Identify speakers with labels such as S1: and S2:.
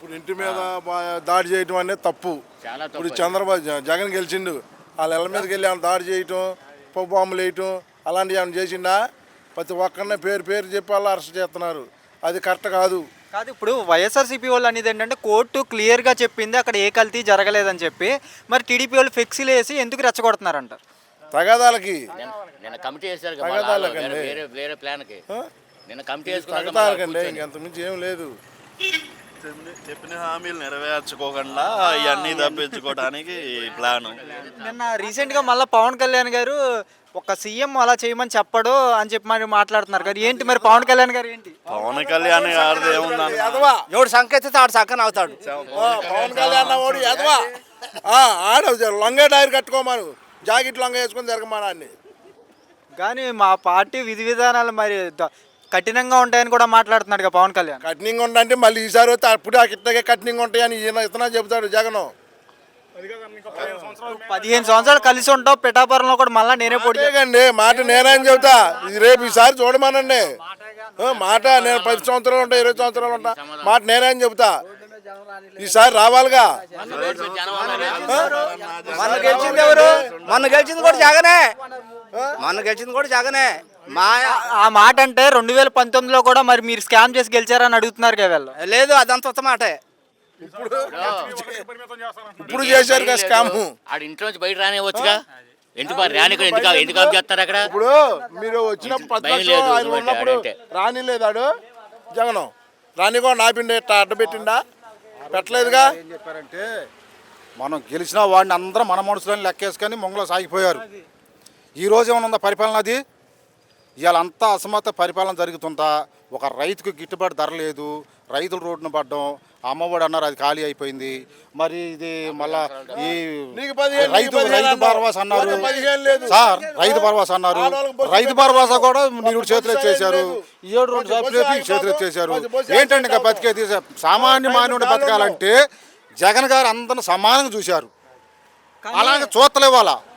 S1: ఇప్పుడు ఇంటి మీద దాడి చేయటం అనేది తప్పు.
S2: చాలా
S1: ఇప్పుడు
S2: తప్పు.
S1: చంద్రబాబు జగన్ గెలిచిండు, వాళ్ళ ఇళ్ళ మీదకి వెళ్ళి ఏమైనా దాడి చేయటం, పప్పు బాంబులు వేయటం అలాంటివి ఏమైనా చేసిండా? ప్రతి ఒక్కరిని పేరు పేరు చెప్పి వాళ్ళు అరెస్ట్ చేస్తున్నారు. అది కరెక్ట్ కాదు.
S3: కాదు, ఇప్పుడు వైఎస్ఆర్సీపీ వాళ్ళు అనేది ఏంటంటే కోర్టు క్లియర్గా చెప్పింది అక్కడ ఏ కల్తీ జరగలేదని చెప్పి, మరి టీడీపీ వాళ్ళు ఫ్లెక్సీలు వేసి ఎందుకు రెచ్చగొడుతున్నారంట?
S1: తగాదాలకి
S2: నిన్న కమిటీ వేశారు కదా,
S1: తగాదాలకండి.
S2: వేరే వేరే ప్లాన్కి నిన్న కమిటీ
S1: తగదాలకండి, ఇంకంతకుమించి ఏం లేదు.
S4: చెప్పిన హామీలు నెరవేర్చుకోకుండా ఇవన్నీ తప్పించుకోవడానికి ప్లాను.
S3: నిన్న రీసెంట్గా మళ్ళీ పవన్ కళ్యాణ్ గారు ఒక సీఎం అలా చేయమని చెప్పడు అని చెప్పి మరి మాట్లాడుతున్నారు కదా, ఏంటి మరి పవన్ కళ్యాణ్ గారు ఏంటి?
S4: పవన్ కళ్యాణ్ గారిది ఏముందని
S1: ఎదవా.
S5: ఎవడు సంకెత్తితే ఆడు సక్కన అవుతాడు.
S1: పవన్ కళ్యాణ్ ఓడి ఎదవా. ఆడ లొంగే డైర్ కట్టుకోమాను, జాకెట్ లొంగ వేసుకొని జరగమానాన్ని.
S3: కానీ మా పార్టీ విధి విధానాలు మరి కఠినంగా ఉంటాయని కూడా మాట్లాడుతున్నాడు కదా పవన్ కళ్యాణ్.
S1: కఠినంగా ఉండంటే మళ్ళీ ఈసారి వస్తే అప్పుడు ఇట్లాగే కఠినంగా ఉంటాయని ఈయన ఇతనా చెబుతాడు జగన్.
S3: 15 సంవత్సరాలు కలిసి ఉంటావు, పిఠాపురంలో కూడా మళ్ళీ నేనే పోటీ
S1: అండి. మాట నేనేం చెబుతా, ఇది రేపు ఈసారి చూడమానండి. మాట నేను 10 సంవత్సరాలు ఉంటా, 20 సంవత్సరాలు ఉంటా, మాట నేనేం చెబుతా. ఈసారి రావాలిగా.
S5: మొన్న గెలిచింది ఎవరు? మొన్న గెలిచింది కూడా జగనే. మొన్న గెలిచింది కూడా జగనే.
S3: ఆ మాట అంటే 2019లో కూడా మరి మీరు స్కామ్ చేసి గెలిచారని అడుగుతున్నారు కదా వీళ్ళు.
S5: లేదు, అదంతా ఉత్త మాటే.
S1: ఇప్పుడు చేశారు కదా స్కామ్.
S2: ఆడ ఇంట్లో నుంచి బయట రానివ్వచ్చుగా, ఎందుకు రాని ఎందుకు ఆఫ్ చేస్తారు అక్కడ?
S1: ఇప్పుడు మీరు వచ్చినప్పుడు
S2: భయం లేదు,
S1: ఆయన ఉన్నప్పుడు
S2: అంటే.
S1: రానిలేదాడు జగన్. రాని కూడా నాపిండి ఇట్లా అడ్డబెట్టిండా? పెట్టలేదుగా.
S6: ఏం చెప్పారంటే మనం గెలిచిన వాడిని అందరం మన మనుషులని లెక్కేసుకొని మొంగలో సాగిపోయారు. ఈ రోజు ఏమైనా పరిపాలన? అది ఇవాళ అంతా అసమర్థ పరిపాలన జరుగుతుందా? ఒక రైతుకు గిట్టుబాటు ధర లేదు, రైతులు రోడ్డున పడ్డం, అమ్మఒడి అన్నారు అది ఖాళీ అయిపోయింది. మరి ఇది మళ్ళా ఈ రైతు భరోసా అన్నారు సార్, రైతు భరోసా అన్నారు, రైతు భరోసా కూడా మీరు చేతులు ఎత్తేసారు. 7 సార్లు చేతులు ఎత్తేసారు. ఏంటండి ఇంకా బతికేది? సామాన్య మానవుడు బతకాలంటే జగన్ గారు అందరిని సమానంగా చూశారు, అలాగే చూస్తలే వాళ్ళ